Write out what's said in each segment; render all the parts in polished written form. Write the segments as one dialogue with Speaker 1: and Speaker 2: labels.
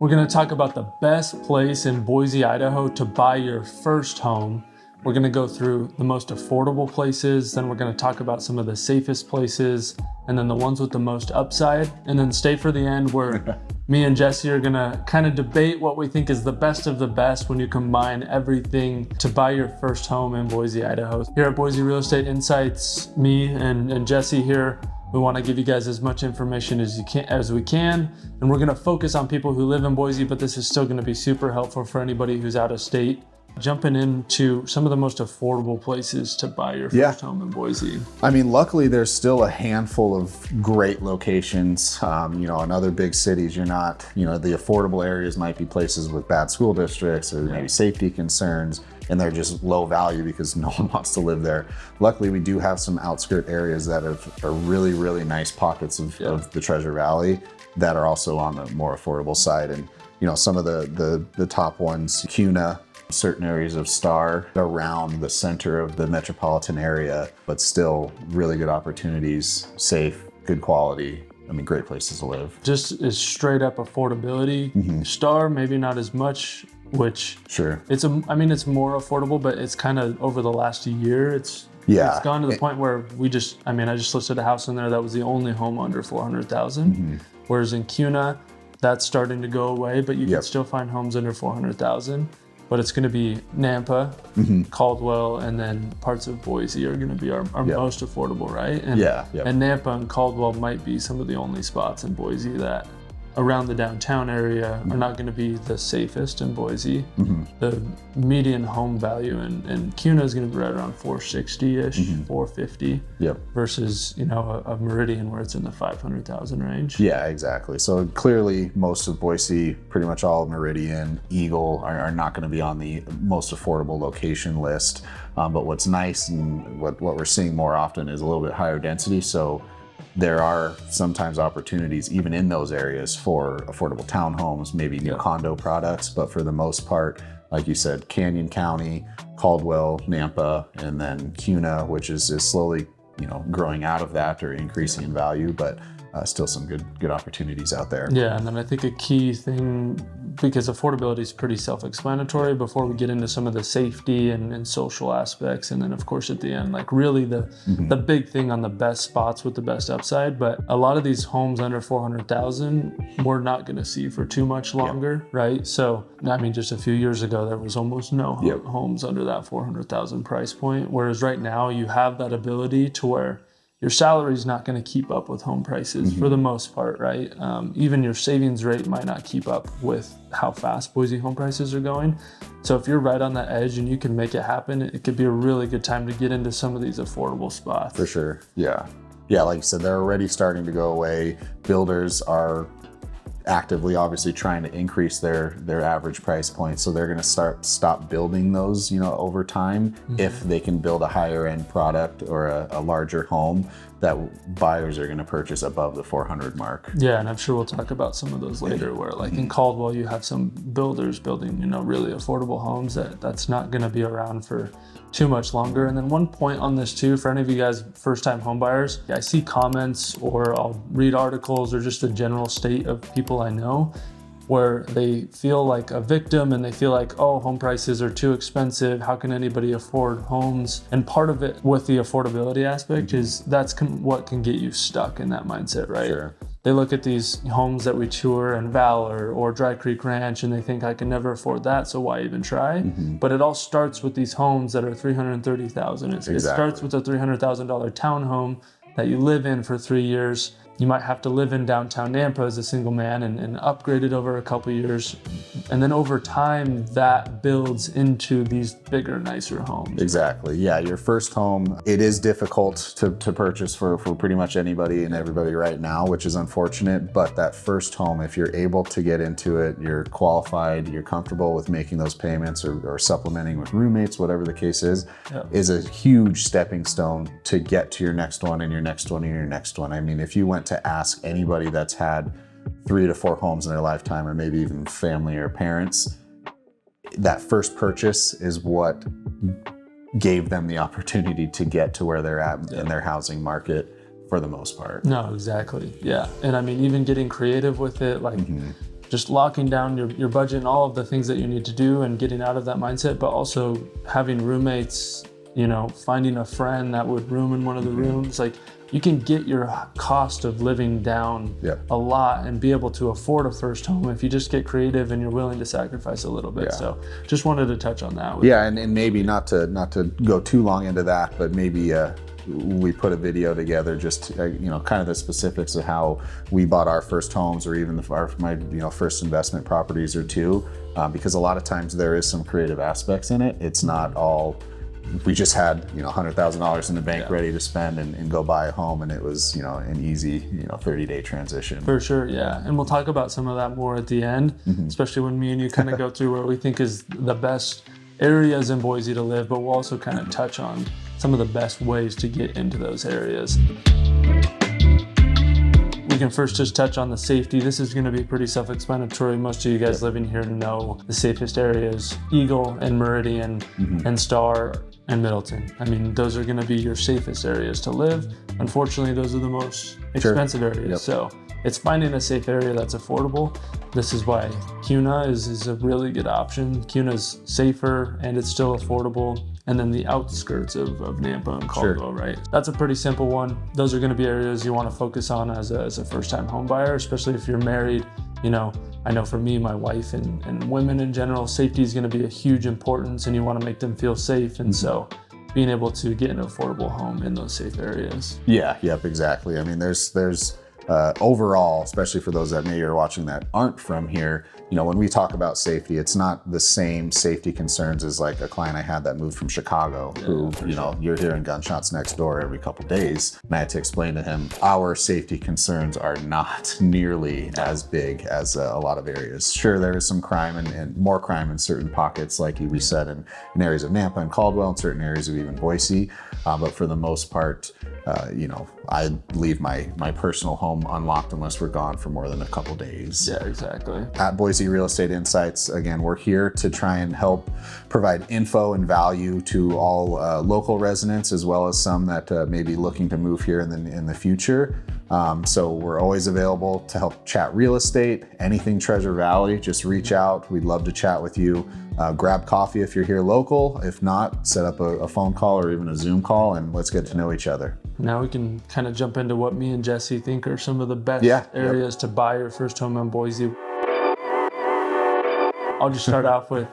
Speaker 1: We're going to talk about the best place in Boise, Idaho to buy your first home. We're going to go through the most affordable places, then we're going to talk about some of the safest places, and then the ones with the most upside, and then stay for the end where me and Jesse are going to kind of debate what we think is the best of the best when you combine everything to buy your first home in Boise, Idaho. Here at Boise Real Estate Insights, me and Jesse here, we want to give you guys as much information as we can, and we're going to focus on people who live in Boise, but this is still going to be super helpful for anybody who's out of state. Jumping into some of the most affordable places to buy your first home in Boise.
Speaker 2: I mean, luckily there's still a handful of great locations. In other big cities, you're not, the affordable areas might be places with bad school districts or maybe safety concerns, and they're just low value because no one wants to live there. Luckily, we do have some outskirt areas that are really, really nice pockets of the Treasure Valley that are also on the more affordable side. And, some of the top ones, Kuna, certain areas of Star around the center of the metropolitan area, but still really good opportunities, safe, good quality. I mean, great places to live.
Speaker 1: Just as straight up affordability. Mm-hmm. Star, maybe not as much, which it's more affordable, but it's kind of over the last year, it's gone to the point where I just listed a house in there that was the only home under 400,000. Mm-hmm. Whereas in Kuna, that's starting to go away, but you can still find homes under 400,000. But it's going to be Nampa, Caldwell, and then parts of Boise are going to be our most affordable, right? And Nampa and Caldwell might be some of the only spots in Boise that around the downtown area are not going to be the safest in Boise. Mm-hmm. The median home value in Kuna is going to be right around 460-ish, 450 versus, a Meridian where it's in the 500,000 range.
Speaker 2: Yeah, exactly. So clearly most of Boise, pretty much all of Meridian, Eagle are not going to be on the most affordable location list. But what's nice and what we're seeing more often is a little bit higher density. So there are sometimes opportunities even in those areas for affordable townhomes, maybe new condo products, but for the most part, like you said, Canyon County, Caldwell, Nampa, and then Kuna, which is slowly, growing out of that or increasing in value, but still some good opportunities out there.
Speaker 1: Yeah, and then I think a key thing, because affordability is pretty self-explanatory before we get into some of the safety and social aspects, and then of course at the end, like really the big thing on the best spots with the best upside. But a lot of these homes under 400,000 we're not going to see for too much longer, right? So just a few years ago there was almost no homes under that 400,000 price point, whereas right now you have that ability to where your salary is not going to keep up with home prices for the most part, right? Even your savings rate might not keep up with how fast Boise home prices are going. So if you're right on that edge and you can make it happen, it could be a really good time to get into some of these affordable spots.
Speaker 2: For sure, yeah. Yeah, like you said, they're already starting to go away. Builders are actively obviously trying to increase their average price point, so they're going to stop building those over time if they can build a higher end product or a larger home that buyers are going to purchase above the 400 mark.
Speaker 1: Yeah, and I'm sure we'll talk about some of those later, where like in Caldwell you have some builders building really affordable homes that's not going to be around for too much longer. And then one point on this too, for any of you guys first-time home buyers, I see comments or I'll read articles or just a general state of people I know where they feel like a victim and they feel like, oh, home prices are too expensive. How can anybody afford homes? And part of it with the affordability aspect is that's what can get you stuck in that mindset, right? Sure. They look at these homes that we tour in Valor or Dry Creek Ranch and they think I can never afford that, so why even try? But it all starts with these homes that are $330,000. It starts with a $300,000 townhome that you live in for 3 years. You might have to live in downtown Nampa as a single man and upgrade it over a couple of years. And then over time, that builds into these bigger, nicer homes.
Speaker 2: Exactly. Yeah, your first home, it is difficult to purchase for pretty much anybody and everybody right now, which is unfortunate. But that first home, if you're able to get into it, you're qualified, you're comfortable with making those payments or supplementing with roommates, whatever the case is a huge stepping stone to get to your next one and your next one and your next one. I mean, if you went to ask anybody that's had 3 to 4 homes in their lifetime, or maybe even family or parents, that first purchase is what gave them the opportunity to get to where they're at in their housing market for the most part.
Speaker 1: No, exactly. Yeah. And I mean, even getting creative with it, like just locking down your budget and all of the things that you need to do and getting out of that mindset, but also having roommates, finding a friend that would room in one of the rooms. Like, you can get your cost of living down a lot and be able to afford a first home if you just get creative and you're willing to sacrifice a little bit. So just wanted to touch on that.
Speaker 2: And maybe not to go too long into that, but maybe we put a video together, just kind of the specifics of how we bought our first homes, or even my first investment properties or two, because a lot of times there is some creative aspects in it. It's not all we just had $100,000 in the bank ready to spend and go buy a home, and it was an easy 30-day transition.
Speaker 1: For sure, yeah. And we'll talk about some of that more at the end, especially when me and you kind of go through where we think is the best areas in Boise to live, but we'll also kind of touch on some of the best ways to get into those areas. We can first just touch on the safety. This is going to be pretty self-explanatory. Most of you guys living here know the safest areas: Eagle and Meridian and Star and Middleton. I mean, those are going to be your safest areas to live. Unfortunately, those are the most expensive areas. So it's finding a safe area that's affordable. This is why CUNA is a really good option. CUNA's safer and it's still affordable. And then the outskirts of Nampa and Caldwell, right? That's a pretty simple one. Those are gonna be areas you wanna focus on as a first-time home buyer, especially if you're married. I know for me, my wife, and women in general, safety is gonna be a huge importance, and you wanna make them feel safe. And so being able to get an affordable home in those safe areas.
Speaker 2: Exactly. I mean, there's overall, especially for those that maybe are watching that aren't from here, when we talk about safety, it's not the same safety concerns as like a client I had that moved from Chicago, who, you're hearing gunshots next door every couple days. And I had to explain to him, our safety concerns are not nearly as big as a lot of areas. Sure, there is some crime and more crime in certain pockets, like we said, in areas of Nampa and Caldwell, and certain areas of even Boise. But for the most part, I leave my personal home unlocked unless we're gone for more than a couple days.
Speaker 1: Yeah, exactly.
Speaker 2: At Boise Real Estate Insights, again, we're here to try and help provide info and value to all local residents, as well as some that may be looking to move here in the future. So we're always available to help chat real estate, anything Treasure Valley. Just reach out. We'd love to chat with you. Grab coffee if you're here local. If not, set up a phone call or even a Zoom call, and let's get to know each other.
Speaker 1: Now we can kind of jump into what me and Jesse think are some of the best areas to buy your first home in Boise. I'll just start off with,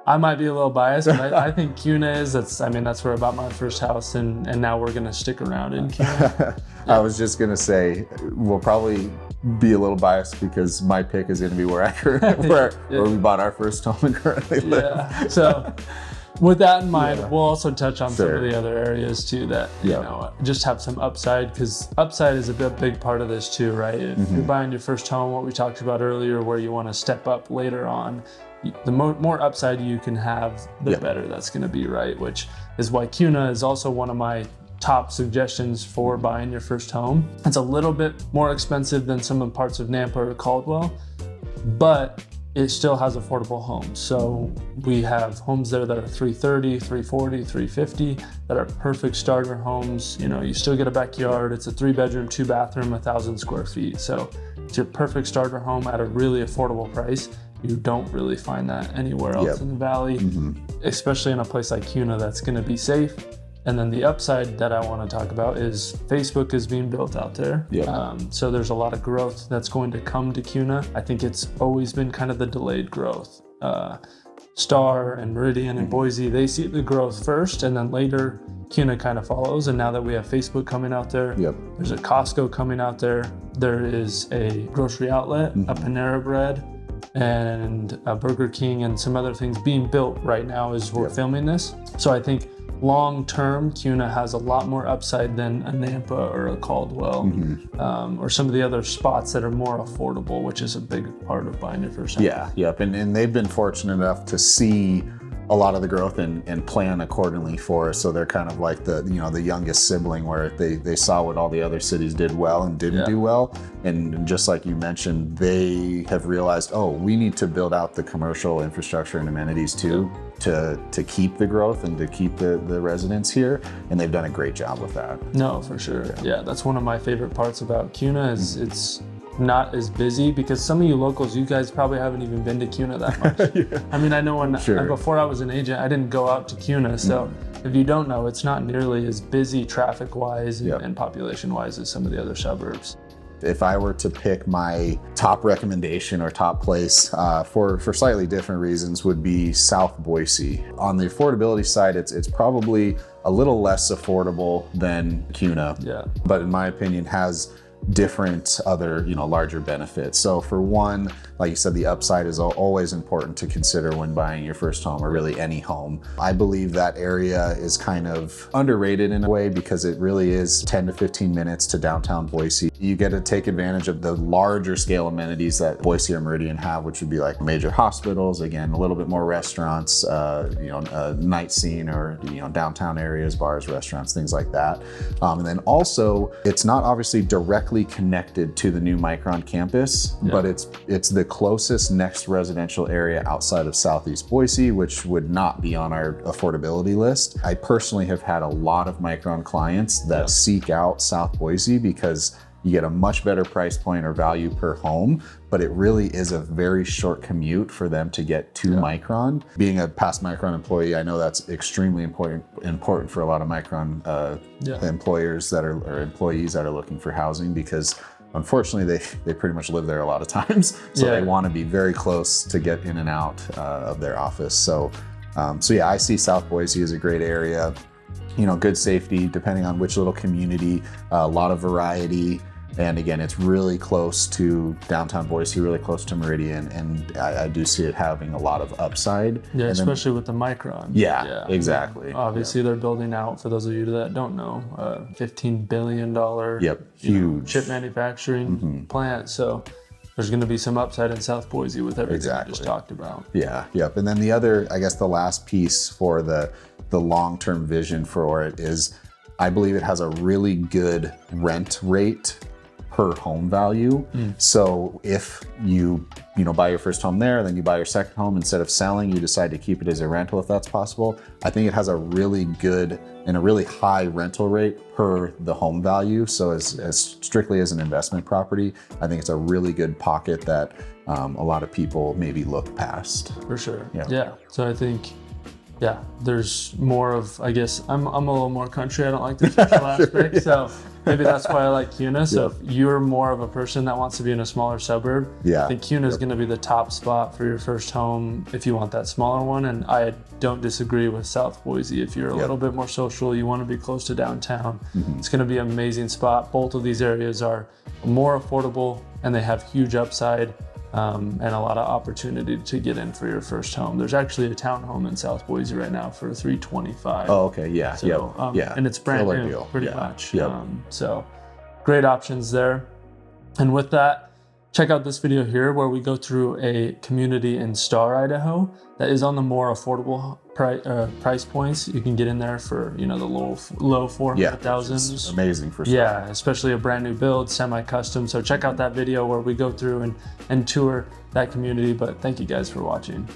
Speaker 1: I might be a little biased, but I think CUNA is. That's where I bought my first house, and now we're gonna stick around in CUNA.
Speaker 2: I was just gonna say, we'll probably be a little biased because my pick is gonna be where we bought our first home and currently live.
Speaker 1: Yeah. So with that in mind, we'll also touch on some of the other areas too that just have some upside, because upside is a big part of this too, right? If you're buying your first home, what we talked about earlier, where you want to step up later on, the more upside you can have, the better that's going to be, right? Which is why CUNA is also one of my top suggestions for buying your first home. It's a little bit more expensive than some of the parts of Nampa or Caldwell, but it still has affordable homes. So we have homes there that are $330,000, $340,000, $350,000 that are perfect starter homes. You still get a backyard. It's a 3-bedroom, 2-bathroom, 1,000 square feet. So it's your perfect starter home at a really affordable price. You don't really find that anywhere else in the valley, especially in a place like CUNA that's going to be safe. And then the upside that I want to talk about is Facebook is being built out there. So there's a lot of growth that's going to come to CUNA. I think it's always been kind of the delayed growth. Star and Meridian and Boise, they see the growth first, and then later CUNA kind of follows. And now that we have Facebook coming out there, there's a Costco coming out there. There is a grocery outlet, a Panera Bread, and a Burger King, and some other things being built right now as we're filming this. So I think long-term, CUNA has a lot more upside than a Nampa or a Caldwell, or some of the other spots that are more affordable, which is a big part of buying your first home.
Speaker 2: And they've been fortunate enough to see a lot of the growth and plan accordingly for us. So they're kind of like the youngest sibling, where they saw what all the other cities did well and didn't do well. And just like you mentioned, they have realized, we need to build out the commercial infrastructure and amenities too, to keep the growth and to keep the residents here. And they've done a great job with that.
Speaker 1: No, for sure. Yeah, that's one of my favorite parts about CUNA is not as busy, because some of you locals, you guys probably haven't even been to Kuna that much.
Speaker 2: Yeah.
Speaker 1: I mean, I know when
Speaker 2: Sure.
Speaker 1: before I was an agent, I didn't go out to Kuna. So if you don't know, it's not nearly as busy traffic wise and population wise as some of the other suburbs.
Speaker 2: If I were to pick my top recommendation or top place for slightly different reasons, would be South Boise. On the affordability side, it's probably a little less affordable than Kuna, but in my opinion has different other, larger benefits. So for one, like you said, the upside is always important to consider when buying your first home, or really any home. I believe that area is kind of underrated in a way, because it really is 10 to 15 minutes to downtown Boise. You get to take advantage of the larger scale amenities that Boise or Meridian have, which would be like major hospitals, again, a little bit more restaurants, night scene, or downtown areas, bars, restaurants, things like that. And then also, it's not obviously directly connected to the new Micron campus, but it's the closest next residential area outside of Southeast Boise, which would not be on our affordability list. I personally have had a lot of Micron clients that seek out South Boise because you get a much better price point or value per home, but it really is a very short commute for them to get to Micron. Being a past Micron employee, I know that's extremely important for a lot of Micron employers or employees that are looking for housing, because unfortunately they pretty much live there a lot of times. So they want to be very close to get in and out of their office. So yeah, I see South Boise as a great area. Good safety, depending on which little community, a lot of variety. And again, it's really close to downtown Boise, really close to Meridian, and I do see it having a lot of upside.
Speaker 1: Yeah, especially with the Micron.
Speaker 2: Yeah, exactly.
Speaker 1: Obviously, they're building out, for those of you that don't know, $15 billion
Speaker 2: huge
Speaker 1: chip manufacturing plant. So there's going to be some upside in South Boise with everything we just talked about.
Speaker 2: And then the other, I guess the last piece for the long-term vision for it is, I believe it has a really good rent rate per home value. So if you buy your first home there, then you buy your second home, instead of selling, you decide to keep it as a rental if that's possible. I think it has a really good and a really high rental rate per the home value. So as strictly as an investment property, I think it's a really good pocket that a lot of people maybe look past.
Speaker 1: For sure. Yeah. So I think, there's more of, I guess, I'm a little more country. I don't like the social aspect. So maybe that's why I like Kuna. So if you're more of a person that wants to be in a smaller suburb, I think Kuna is going to be the top spot for your first home if you want that smaller one. And I don't disagree with South Boise. If you're a little bit more social, you want to be close to downtown, it's going to be an amazing spot. Both of these areas are more affordable and they have huge upside. And a lot of opportunity to get in for your first home. There's actually a townhome in South Boise right now for $325.
Speaker 2: Oh, okay, yeah,
Speaker 1: so, and it's brand new, pretty much.
Speaker 2: Yep.
Speaker 1: So great options there. And with that, check out this video here where we go through a community in Star, Idaho that is on the more affordable price points. You can get in there for the low 400,000.
Speaker 2: Amazing for Star.
Speaker 1: Yeah, especially a brand new build, semi-custom. So check out that video where we go through and tour that community. But thank you guys for watching.